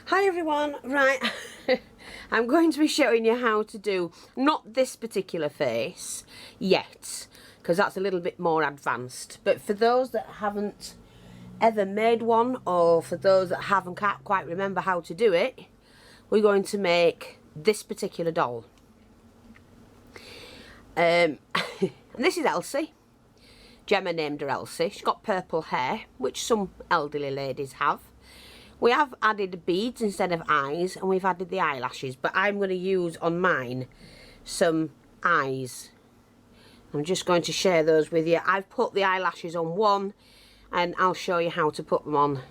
Hi everyone, right, I'm going to be showing you how to do, not this particular face yet, because that's a little bit more advanced, but for those that haven't ever made one, or for those that can't quite remember how to do it, we're going to make this particular doll. And this is Elsie. Gemma named her Elsie. She's got purple hair, which some elderly ladies have. We have added beads instead of eyes, and we've added the eyelashes, but I'm going to use on mine some eyes. I'm just going to share those with you. I've put the eyelashes on one, and I'll show you how to put them on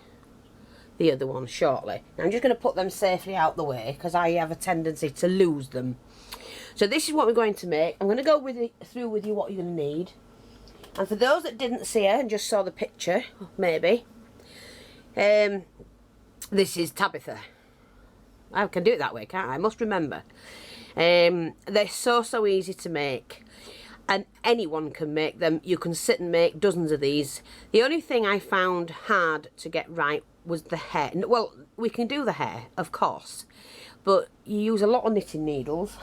the other one shortly. Now, I'm just going to put them safely out the way, because I have a tendency to lose them. So this is what we're going to make. I'm going to go through with you what you're going to need. And for those that didn't see her and just saw the picture, maybe, this is Tabitha. I can do it that way, can't I? I must remember. They're so easy to make, and anyone can make them. You can sit and make dozens of these. The only thing I found hard to get right was the hair. Well, we can do the hair, of course, but you use a lot of knitting needles.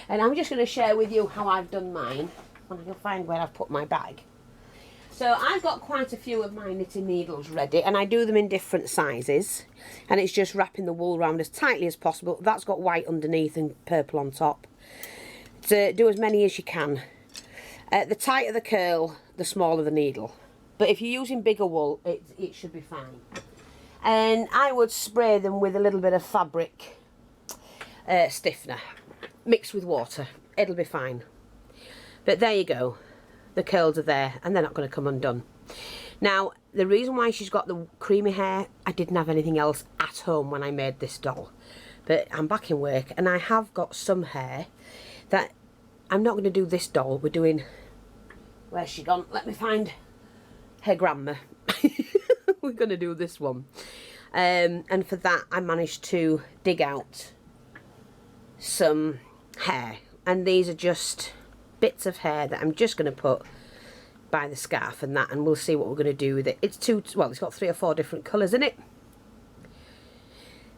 And I'm just going to share with you how I've done mine, and you'll find where I've put my bag. So I've got quite a few of my knitting needles ready, and I do them in different sizes, and it's just wrapping the wool around as tightly as possible. That's got white underneath and purple on top. To do as many as you can. The tighter the curl, the smaller the needle. But if you're using bigger wool, it should be fine. And I would spray them with a little bit of fabric stiffener mixed with water. It'll be fine. But there you go. The curls are there, and they're not going to come undone. Now, the reason why she's got the creamy hair, I didn't have anything else at home when I made this doll. But I'm back in work, and I have got some hair that I'm not going to do this doll. We're doing... Where's she gone? Let me find her grandma. We're going to do this one. And for that, I managed to dig out some hair. And these are just bits of hair that I'm just going to put by the scarf and that, and we'll see what we're going to do with it. It's it's got 3 or 4 different colours in it,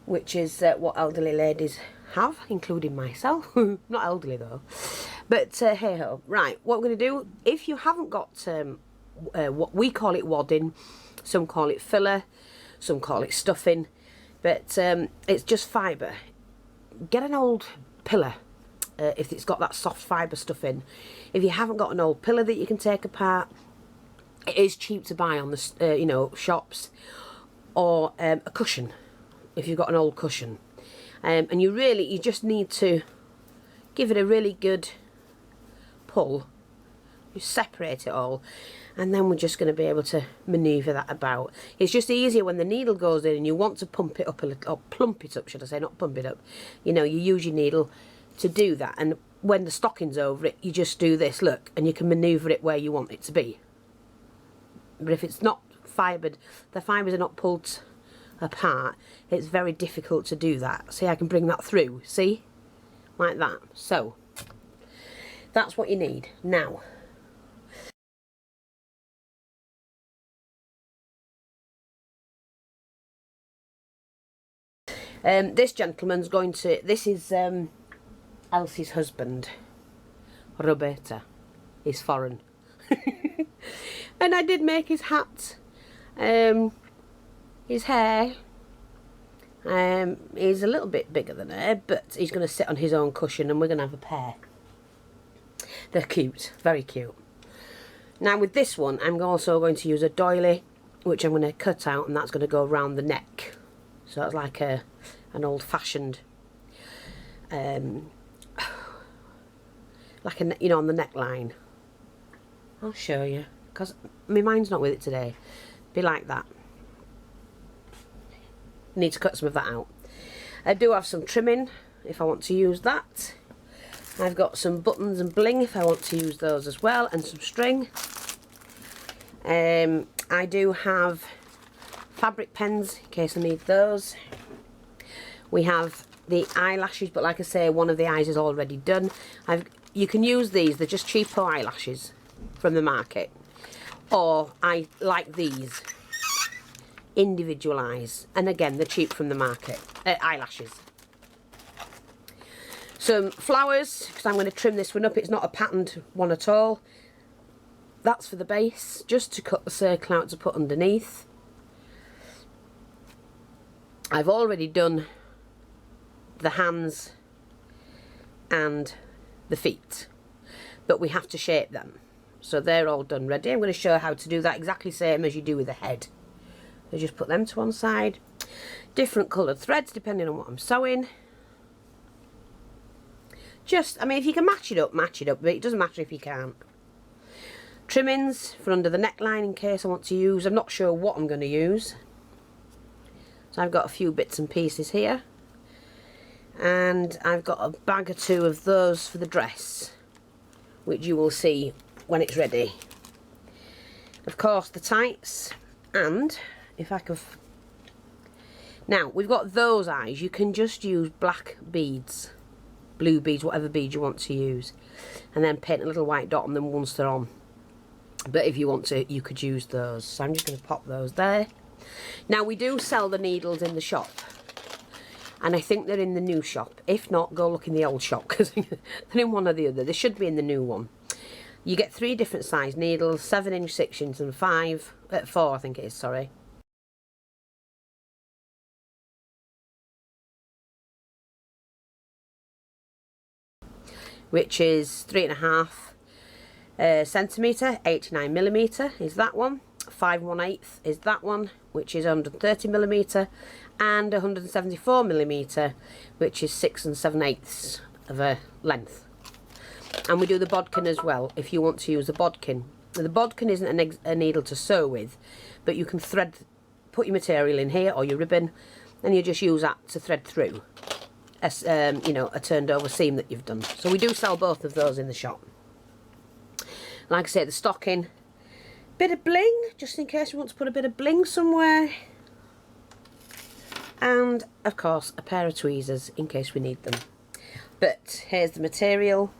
which is what elderly ladies have, including myself. Not elderly though, but hey ho. Right, what we're going to do, if you haven't got what we call it wadding, some call it filler, some call it stuffing, but it's just fibre. Get an old pillar if it's got that soft fibre stuff in. If you haven't got an old pillar that you can take apart, it is cheap to buy on the shops, or a cushion if you've got an old cushion. And you just need to give it a really good pull. You separate it all, and then we're just going to be able to manoeuvre that about. It's just easier when the needle goes in and you want to pump it up a little, or plump it up, should I say, not pump it up. You use your needle to do that, and when the stocking's over it, you just do this, look, and you can manoeuvre it where you want it to be. But if it's not fibred, the fibres are not pulled apart, it's very difficult to do that. See, I can bring that through, see, like that. So that's what you need. Now, this gentleman's going to, this is Elsie's husband, Roberta. He's foreign. And I did make his hat, his hair. He's a little bit bigger than her, but he's going to sit on his own cushion, and we're going to have a pair. They're cute, very cute. Now with this one, I'm also going to use a doily, which I'm going to cut out, and that's going to go around the neck. So it's like an old-fashioned, like on the neckline. I'll show you, because my mind's not with it today. Be like that. Need to cut some of that out. I do have some trimming if I want to use that. I've got some buttons and bling if I want to use those as well, and some string. I do have fabric pens in case I need those. We have the eyelashes, but like I say, one of the eyes is already done. You can use these, they're just cheapo eyelashes from the market, or I like these. individualise. And again, they're cheap from the market. Eyelashes. Some flowers, because I'm going to trim this one up. It's not a patterned one at all. That's for the base, just to cut the circle out to put underneath. I've already done the hands and the feet, but we have to shape them. So they're all done ready. I'm going to show how to do that exactly same as you do with the head. So just put them to one side. Different coloured threads depending on what I'm sewing. Just, I mean, if you can match it up, but it doesn't matter if you can't. Trimmings for under the neckline in case I want to use. I'm not sure what I'm going to use. So I've got a few bits and pieces here. And I've got a bag or two of those for the dress, which you will see when it's ready. Of course, the tights, and if I can... Now, we've got those eyes. You can just use black beads, blue beads, whatever bead you want to use, and then paint a little white dot on them once they're on. But if you want to, you could use those. So I'm just going to pop those there. Now, we do sell the needles in the shop, and I think they're in the new shop. If not, go look in the old shop, because they're in one or the other. They should be in the new one. You get 3 different size needles, 7-inch, 6-inch and 4 I think it is, sorry. Which is 3.5 centimetre, 89mm is that one. 5 1/8 is that one, which is 130mm, and 174mm, which is 6 7/8 of a length. And we do the bodkin as well, if you want to use a bodkin. The bodkin isn't a needle to sew with, but you can put your material in here, or your ribbon, and you just use that to thread through a, you know, a turned over seam that you've done. So we do sell both of those in the shop. Like I say, the stocking, bit of bling, just in case you want to put a bit of bling somewhere. And, of course, a pair of tweezers in case we need them. But here's the material.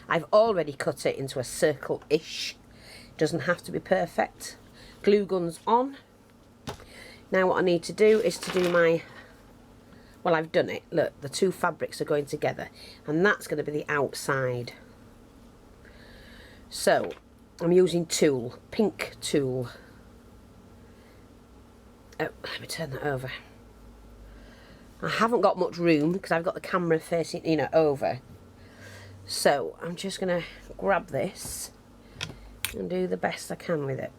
I've already cut it into a circle-ish. Doesn't have to be perfect. Glue gun's on. Now what I need to do is to do my... Well, I've done it. Look, the 2 fabrics are going together. And that's going to be the outside. So, I'm using tulle. Pink tulle. Oh, let me turn that over. I haven't got much room because I've got the camera facing, you know, over. So I'm just going to grab this and do the best I can with it.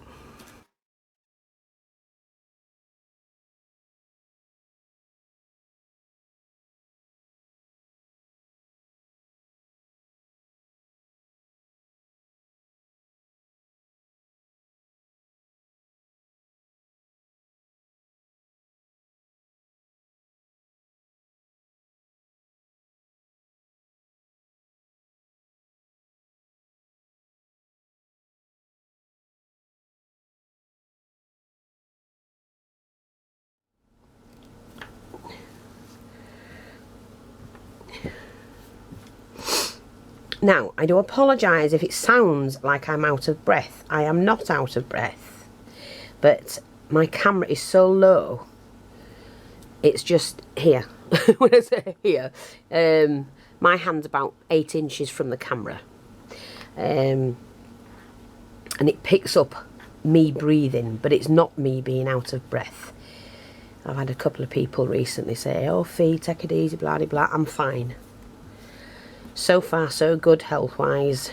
Now, I do apologise if it sounds like I'm out of breath. I am not out of breath. But my camera is so low. It's just here. When I say here, my hand's about 8 inches from the camera. And it picks up me breathing, but it's not me being out of breath. I've had a couple of people recently say, oh, Fee, take it easy, blah, blah, blah. I'm fine. So far, so good health-wise.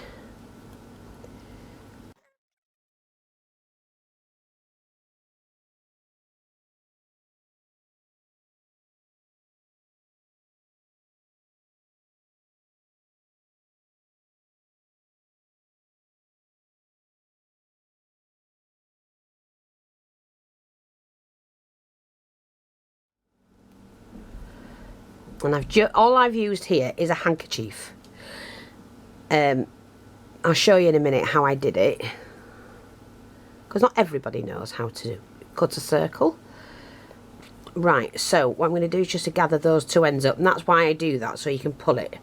And all I've used here is a handkerchief. I'll show you in a minute how I did it, because not everybody knows how to cut a circle. Right, so what I'm going to do is just to gather those 2 ends up, and that's why I do that, so you can pull it.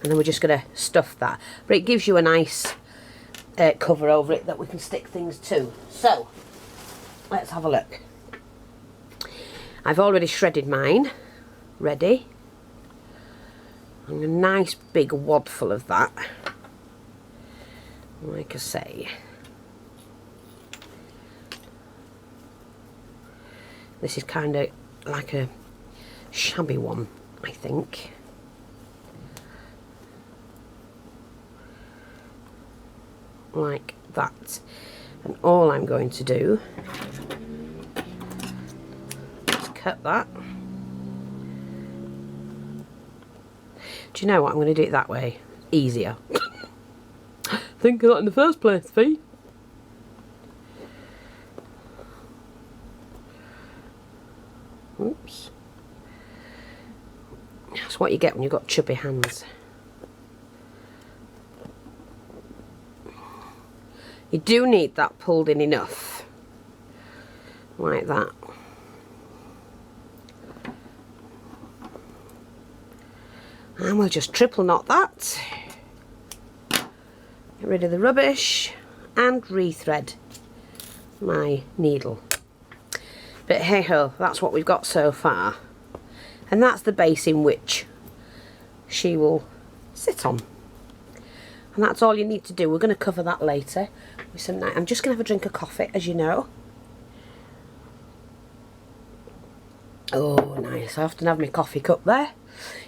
And then we're just going to stuff that. But it gives you a nice cover over it that we can stick things to. So, let's have a look. I've already shredded mine, ready. And a nice big wad full of that. Like I say, this is kind of like a shabby one, I think. Like that. And all I'm going to do is cut that. Do you know what? I'm going to do it that way. Easier. Think of that in the first place, Fee. Oops. That's what you get when you've got chubby hands. You do need that pulled in enough. Like that. And we'll just triple knot that. Get rid of the rubbish and rethread my needle. But hey ho, that's what we've got so far. And that's the base in which she will sit on. And that's all you need to do. We're going to cover that later with some night. I'm just going to have a drink of coffee, as you know. Oh, nice. I often have my coffee cup there.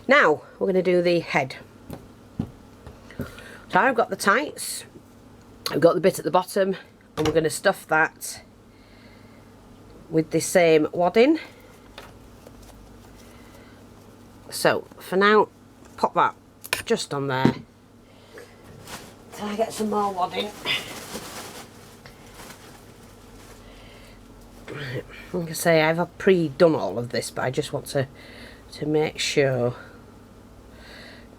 Now, we're going to do the head. So I've got the tights, I've got the bit at the bottom, and we're going to stuff that with the same wadding. So for now, pop that just on there till I get some more wadding. Like I say, I've pre-done all of this, but I just want to make sure.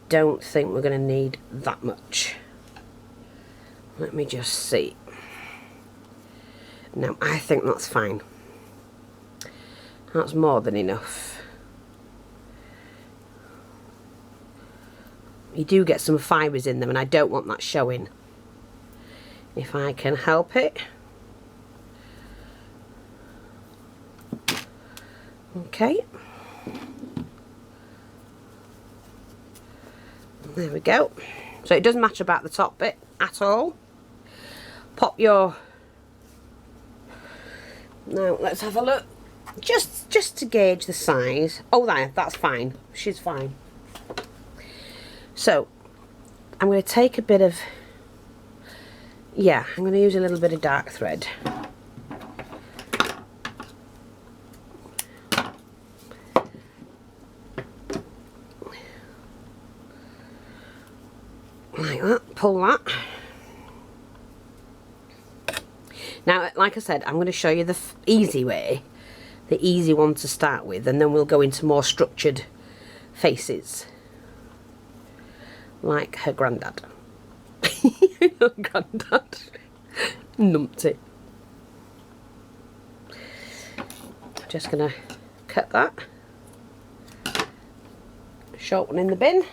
Don't think we're going to need that much. Let me just see. No, I think that's fine. That's more than enough. You do get some fibres in them, and I don't want that showing. If I can help it. Okay. There we go. So it doesn't matter about the top bit at all. Pop your... Now let's have a look. Just to gauge the size. Oh, that's fine. She's fine. So I'm going to take a bit of... Yeah, I'm going to use a little bit of dark thread. Like that, pull that. Now, like I said, I'm going to show you the easy way, the easy one to start with, and then we'll go into more structured faces. Like her granddad. Granddad. Numpty. Just going to cut that. Short one in the bin.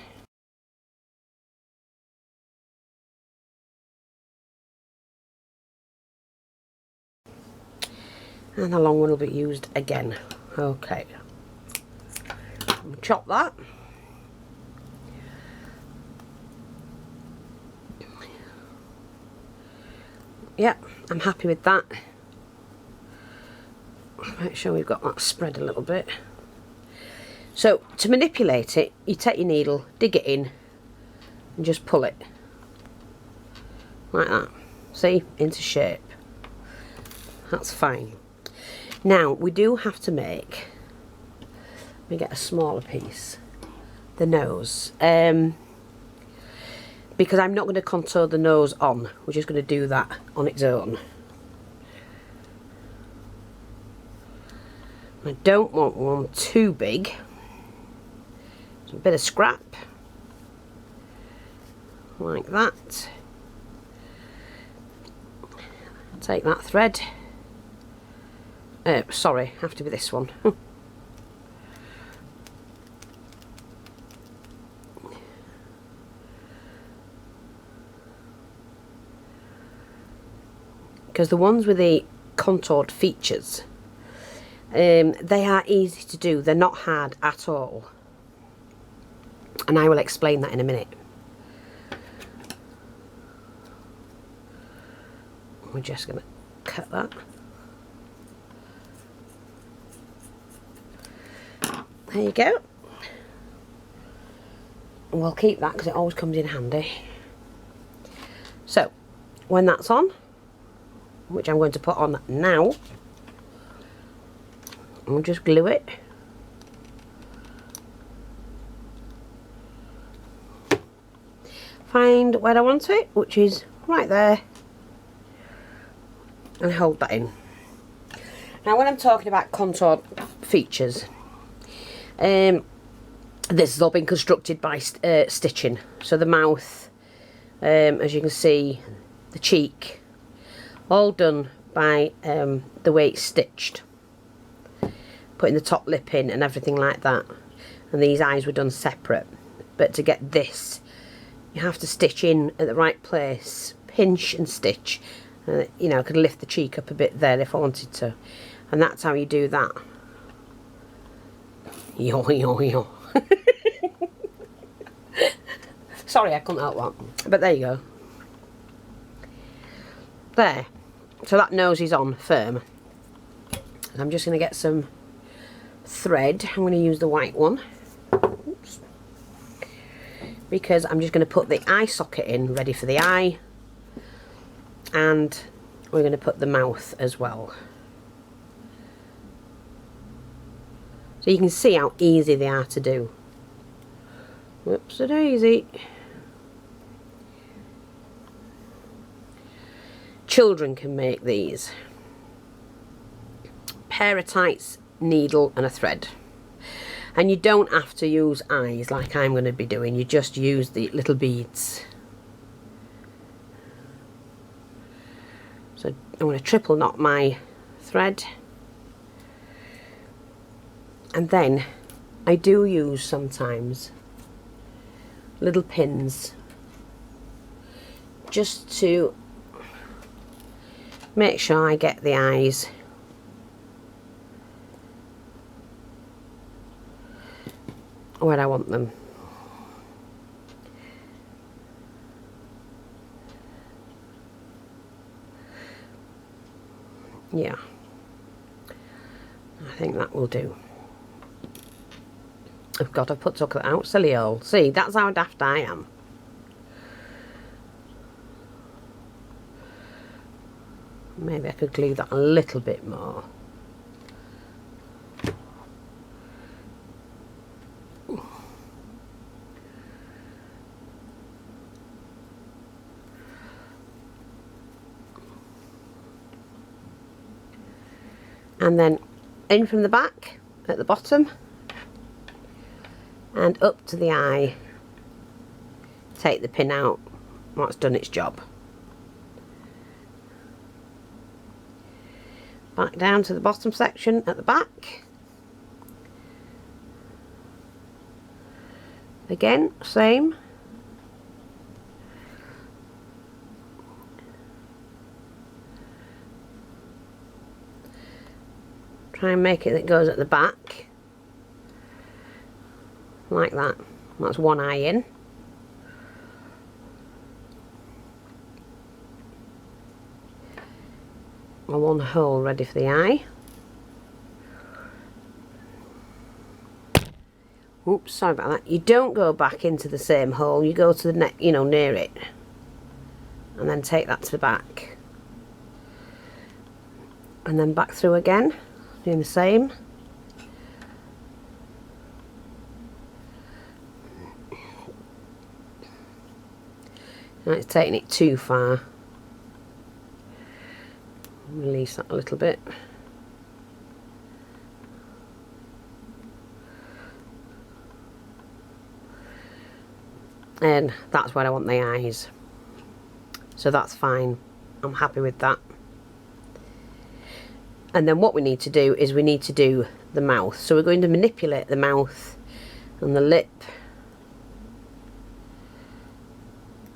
And the long one will be used again. Okay. Chop that. Yep, I'm happy with that. Make sure we've got that spread a little bit. So, to manipulate it, you take your needle, dig it in, and just pull it. Like that. See? Into shape. That's fine. Now, we do have to make, let me get a smaller piece, the nose. Because I'm not going to contour the nose on, we're just going to do that on its own. I don't want one too big. So a bit of scrap, like that. Take that thread. Sorry, have to be this one. Because the ones with the contoured features, They are easy to do, they're not hard at all, and I will explain that in a minute. We're just going to cut that. There you go. And we'll keep that because it always comes in handy. So, when that's on, which I'm going to put on now, we'll just glue it. Find where I want it, which is right there, and hold that in. Now when I'm talking about contour features, this has all been constructed by stitching. So the mouth, as you can see, the cheek, all done by the way it's stitched. Putting the top lip in and everything like that. And these eyes were done separate. But to get this, you have to stitch in at the right place, pinch and stitch. You know, I could lift the cheek up a bit there if I wanted to. And that's how you do that. Yo, yo, yo. Sorry, I couldn't help that. But there you go. There. So that nose is on firm. And I'm just going to get some thread. I'm going to use the white one. Oops. Because I'm just going to put the eye socket in, ready for the eye. And we're going to put the mouth as well. So you can see how easy they are to do. Whoops-a-daisy. Children can make these. Pair of tights, needle and a thread. And you don't have to use eyes like I'm going to be doing. You just use the little beads. So I'm going to triple knot my thread, and then I do use sometimes little pins just to make sure I get the eyes where I want them. Yeah, I think that will do. Oh God, I've put chocolate out, silly old. See, that's how daft I am. Maybe I could glue that a little bit more. And then in from the back at the bottom and up to the eye. Take the pin out. That's done its job. Back down to the bottom section at the back. Again, same. Try and make it that goes at the back. Like that. That's one eye in. And one hole ready for the eye. Oops, sorry about that. You don't go back into the same hole, you go to the neck, you know, near it. And then take that to the back. And then back through again, doing the same. Now it's taking it too far. Release that a little bit. And that's where I want the eyes. So that's fine. I'm happy with that. And then what we need to do is we need to do the mouth. So we're going to manipulate the mouth and the lip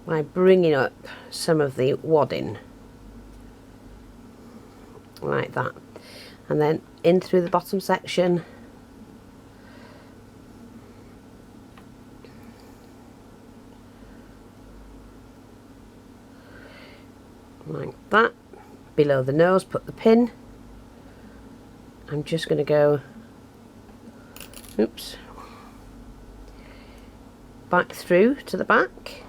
by bringing up some of the wadding. Like that. and then in through the bottom section. Like that. Below the nose, put the pin. I'm just going to go, oops, back through to the back.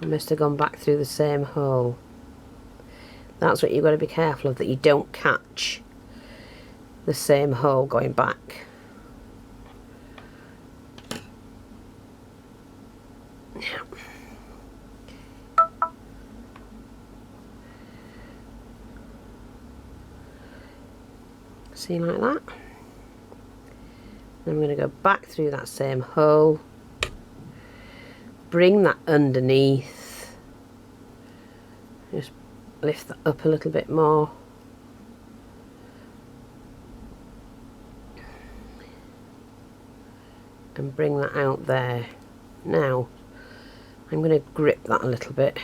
I must have gone back through the same hole. That's what you've got to be careful of, that you don't catch the same hole going back. See, like that. Then I'm going to go back through that same hole, bring that underneath, just lift that up a little bit more, and bring that out there. Now I'm going to grip that a little bit.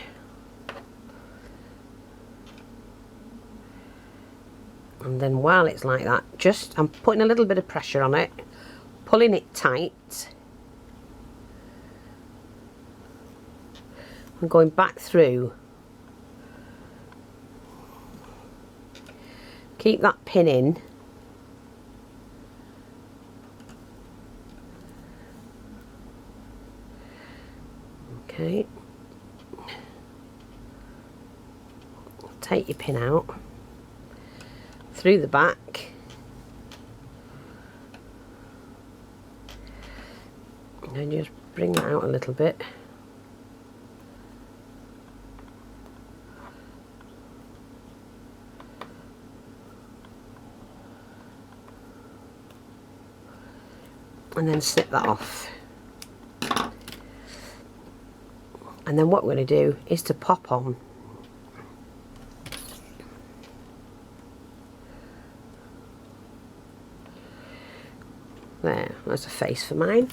And then while it's like that, I'm putting a little bit of pressure on it, pulling it tight, and going back through. Keep that pin in. Okay. Take your pin out. Through the back, and just bring that out a little bit, and then snip that off. And then what we're going to do is to pop on there. That's a face for mine.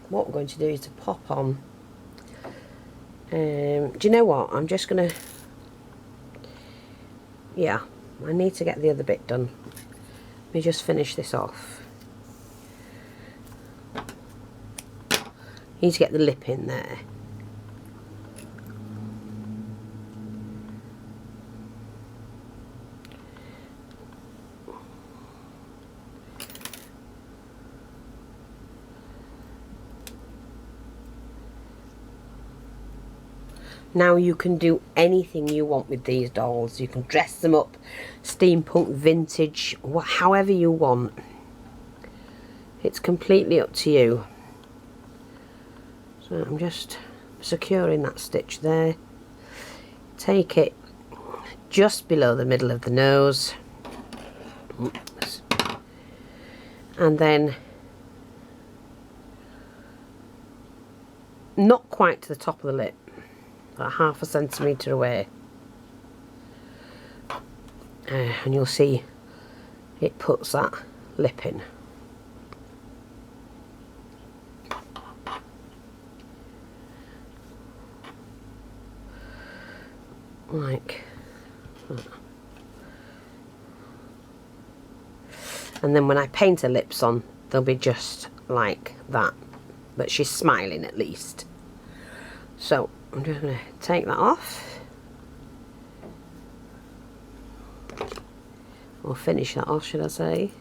What we're going to do is to pop on, do you know what, I'm just going to, yeah, I need to get the other bit done. Let me just finish this off. Need to get the lip in there. Now you can do anything you want with these dolls. You can dress them up, steampunk, vintage, however you want. It's completely up to you. So I'm just securing that stitch there. Take it just below the middle of the nose. Oops. And then not quite to the top of the lip. About 1/2 centimetre away, and you'll see it puts that lip in. Like that. And then when I paint her lips on, they'll be just like that, but she's smiling at least. So I'm just going to take that off, or finish that off, should I say.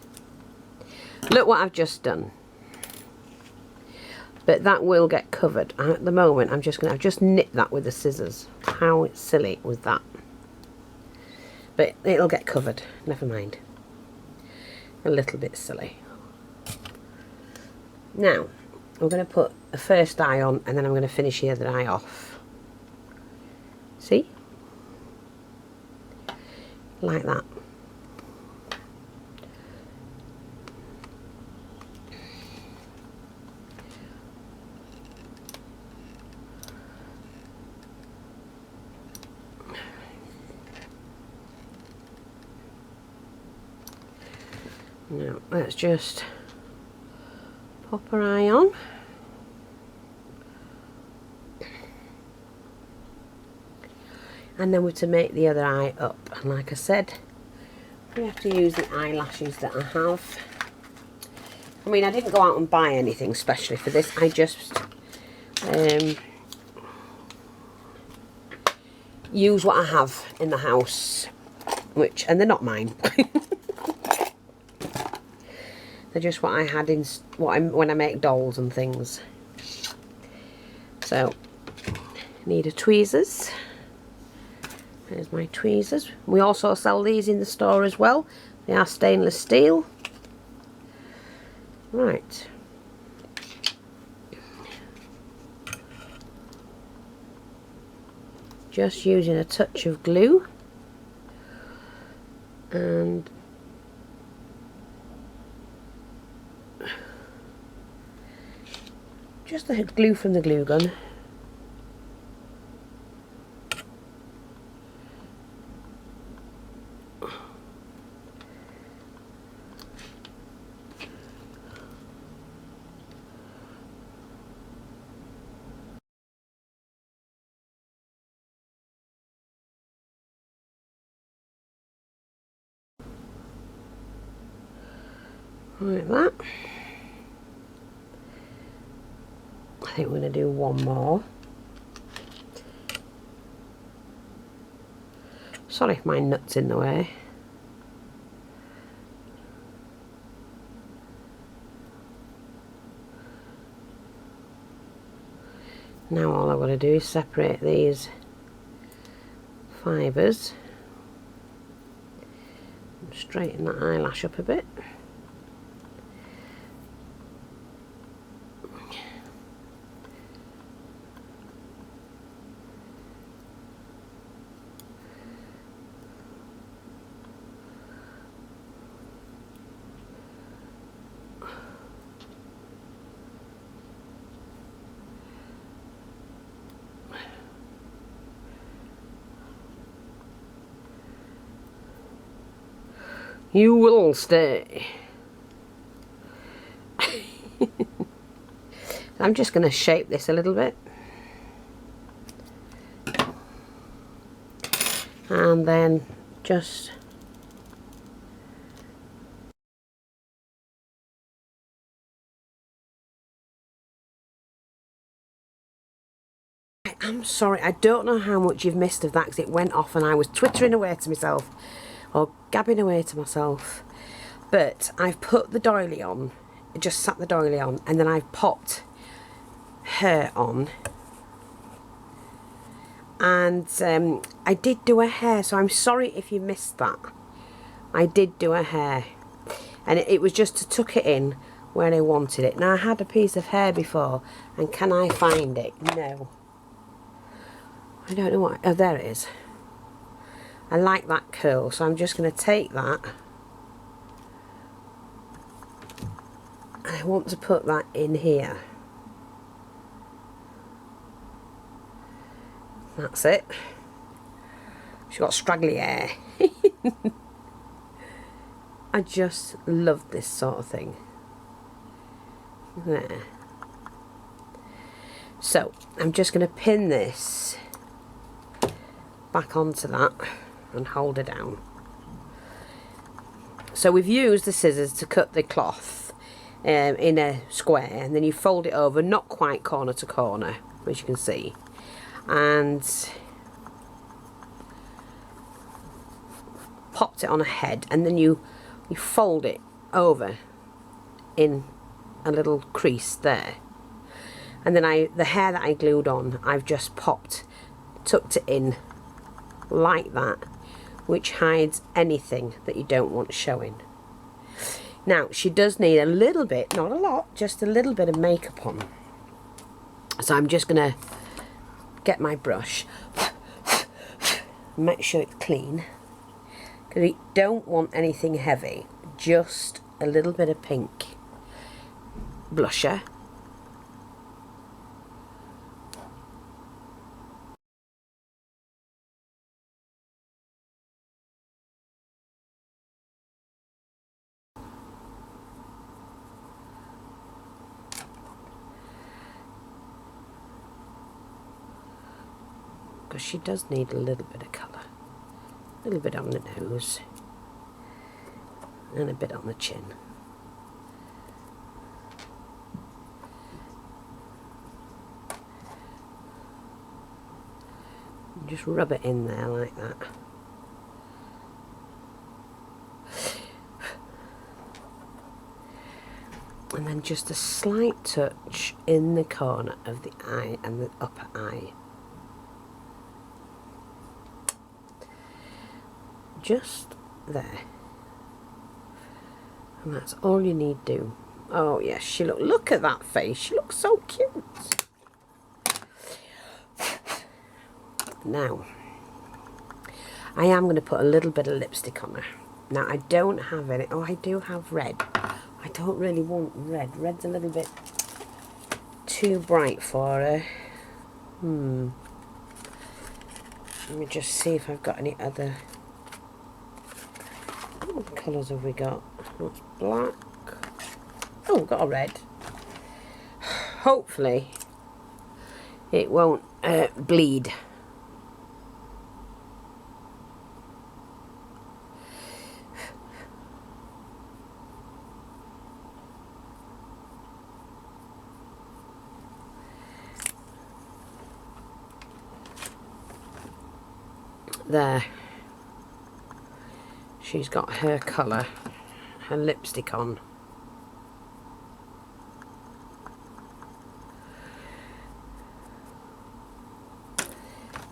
Look what I've just done. But that will get covered. At the moment, I've just nipped that with the scissors. How silly was that? But it'll get covered, never mind. A little bit silly. Now, I'm going to put the first eye on, and then I'm going to finish the other eye off. See? Like that. Now, let's just pop her eye on. And then we're to make the other eye up. And like I said, we have to use the eyelashes that I have. I mean, I didn't go out and buy anything specially for this. I just use what I have in the house, and they're not mine. They're just what I had in when I make dolls and things. So, need a tweezers. There's my tweezers. We also sell these in the store as well. They are stainless steel. Right. Just using a touch of glue. And just the glue from the glue gun. Like that. I think we're going to do one more. Sorry if my nut's in the way. Now all I've got to do is separate these fibres. Straighten that eyelash up a bit. You will stay. I'm just going to shape this a little bit. And then just I'm sorry, I don't know how much you've missed of that because it went off and I was twittering away to myself or gabbing away to myself. But I've put the doily on, just sat the doily on, and then I've popped her on. And I did do her hair, so I'm sorry if you missed that. I did do her hair. And it was just to tuck it in where I wanted it. Now, I had a piece of hair before, and can I find it? No. I don't know what... Oh, there it is. I like that curl, so I'm just going to take that. And I want to put that in here. That's it. She's got straggly hair. I just love this sort of thing. There. So, I'm just going to pin this back onto that and hold her down. So we've used the scissors to cut the cloth in a square, and then you fold it over, not quite corner to corner, as you can see, and popped it on a head, and then you fold it over in a little crease there, and then the hair that I glued on, I've just tucked it in like that, which hides anything that you don't want showing. Now, she does need a little bit, not a lot, just a little bit of makeup on. So I'm just going to get my brush, make sure it's clean, because we don't want anything heavy, just a little bit of pink blusher. because she does need a little bit of colour. A little bit on the nose and a bit on the chin. Just rub it in there like that. And then just a slight touch in the corner of the eye and the upper eye. Just there. And that's all you need to do. Oh yes, look at that face. She looks so cute. Now, I am going to put a little bit of lipstick on her. Now, I don't have any. Oh, I do have red. I don't really want red. Red's a little bit too bright for her. Let me just see if I've got any other. What colours have we got? That's black. Oh, we've got a red. Hopefully, it won't bleed. There, she's got her colour, her lipstick on.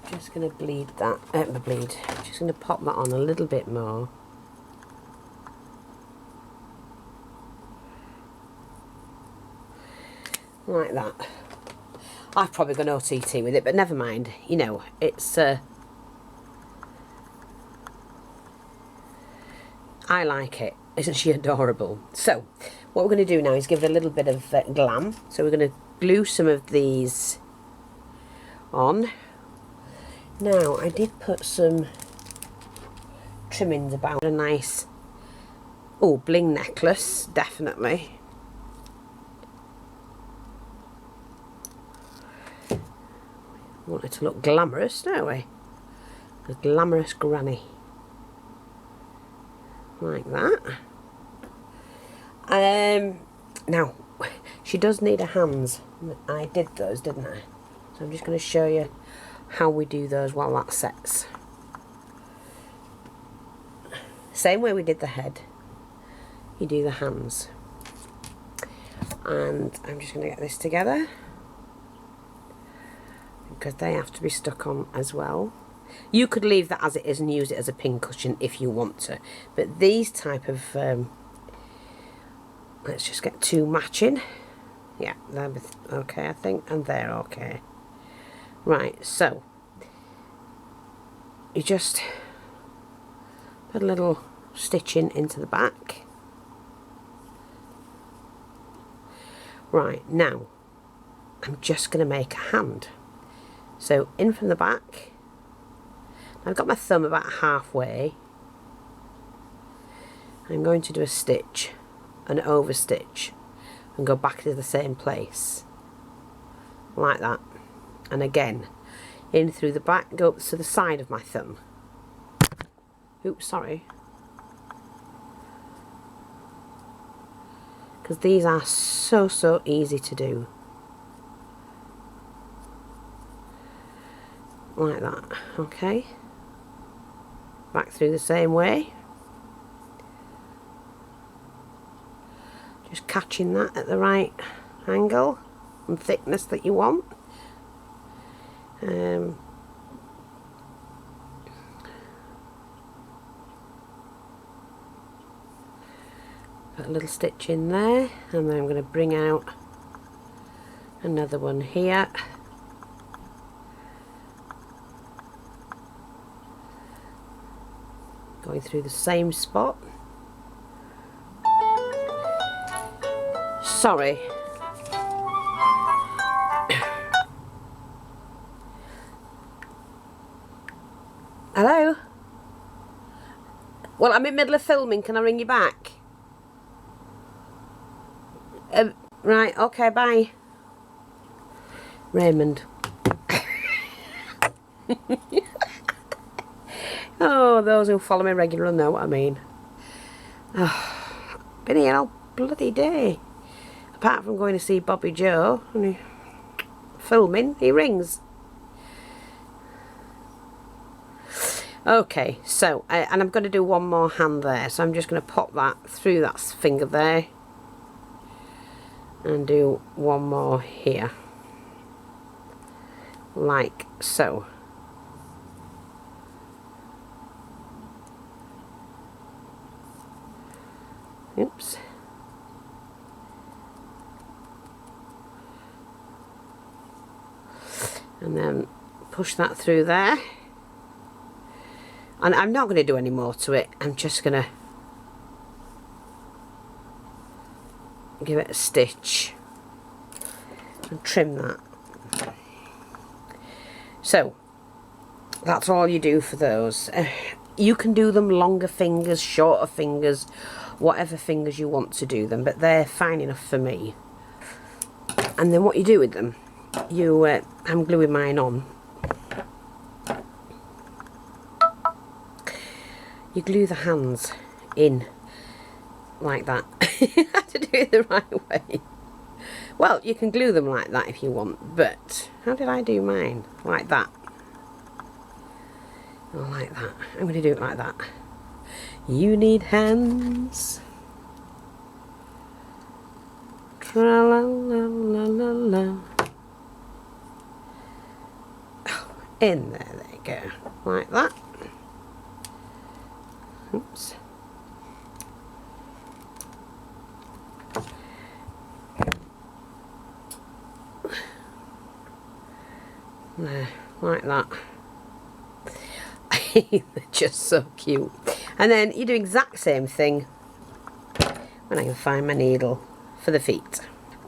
Just going to bleed that, just going to pop that on a little bit more. Like that. I've probably gone OTT with it, but never mind, you know, it's I like it. Isn't she adorable? So, what we're going to do now is give it a little bit of glam. So we're going to glue some of these on. Now, I did put some trimmings about a nice, bling necklace, definitely. Want it to look glamorous, don't we? A glamorous granny. Like that. Now, she does need her hands. I did those, didn't I? So I'm just going to show you how we do those while that sets. Same way we did the head, you do the hands. And I'm just going to get this together, because they have to be stuck on as well. You could leave that as it is and use it as a pincushion if you want to. But these type of, let's just get two matching. Yeah, they're okay, I think, and they're okay. Right, so you just put a little stitching into the back. Right, now I'm just going to make a hand. So in from the back. I've got my thumb about halfway. I'm going to do a stitch, an over stitch, and go back to the same place, like that. And again, in through the back, go up to the side of my thumb. Oops, sorry. Because these are so easy to do. Like that, okay. Back through the same way. Just catching that at the right angle and thickness that you want. Put a little stitch in there, and then I'm going to bring out another one here. Going through the same spot. Sorry. Hello? Well, I'm in the middle of filming. Can I ring you back? Right, okay, bye. Raymond. Oh, those who follow me regularly know what I mean. Oh, been here all bloody day. Apart from going to see Bobby Joe and filming, he rings. Okay, so, and I'm going to do one more hand there, so I'm just going to pop that through that finger there and do one more here, like so. Oops. And then push that through there. And I'm not going to do any more to it. I'm just going to give it a stitch and trim that. So that's all you do for those. You can do them longer fingers, shorter fingers, whatever fingers you want to do them, but they're fine enough for me. And then what you do with them, you I'm gluing mine on. You glue the hands in like that. I have to do it the right way. Well, you can glue them like that if you want, but how did I do mine? Like that. Or like that. I'm going to do it like that. You need hands. Tra-la-la-la-la-la. In there, there you go. Like that. Oops. There, like that. They're just so cute. And then you do exact same thing when I can find my needle for the feet.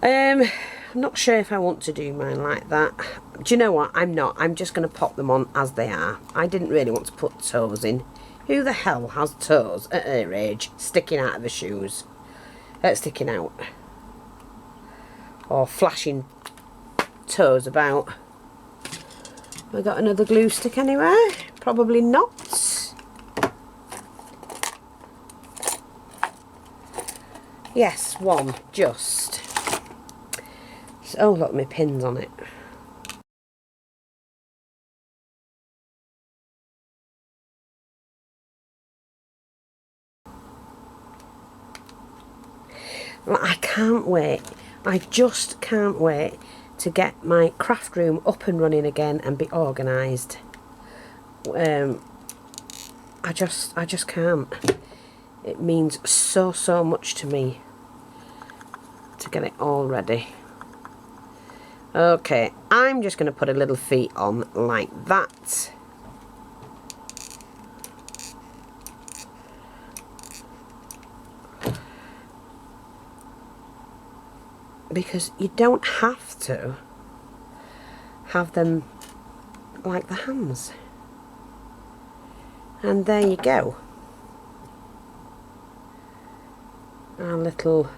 I'm not sure if I want to do mine like that. Do you know what? I'm not. I'm just going to pop them on as they are. I didn't really want to put toes in. Who the hell has toes at her age sticking out of her shoes? Sticking out. Or flashing toes about. Have I got another glue stick anywhere? Probably not. Yes, one, just. So, oh, look, my pin's on it. I can't wait. I just can't wait to get my craft room up and running again and be organised. I just can't. It means so much to me to get it all ready. Okay, I'm just going to put a little feet on like that. Because you don't have to have them like the hands. And there you go. Our little...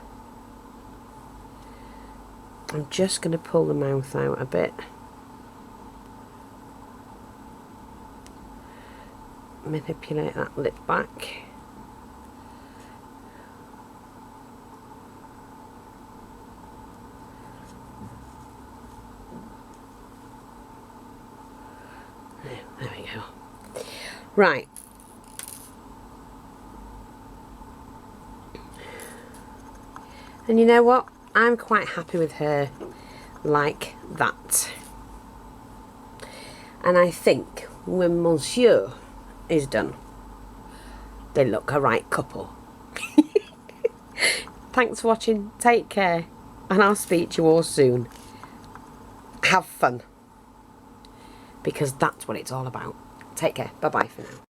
I'm just going to pull the mouth out a bit. Manipulate that lip back. There we go. Right. And you know what? I'm quite happy with her like that. And I think when Monsieur is done, they look a right couple. Thanks for watching. Take care. And I'll speak to you all soon. Have fun. Because that's what it's all about. Take care. Bye-bye for now.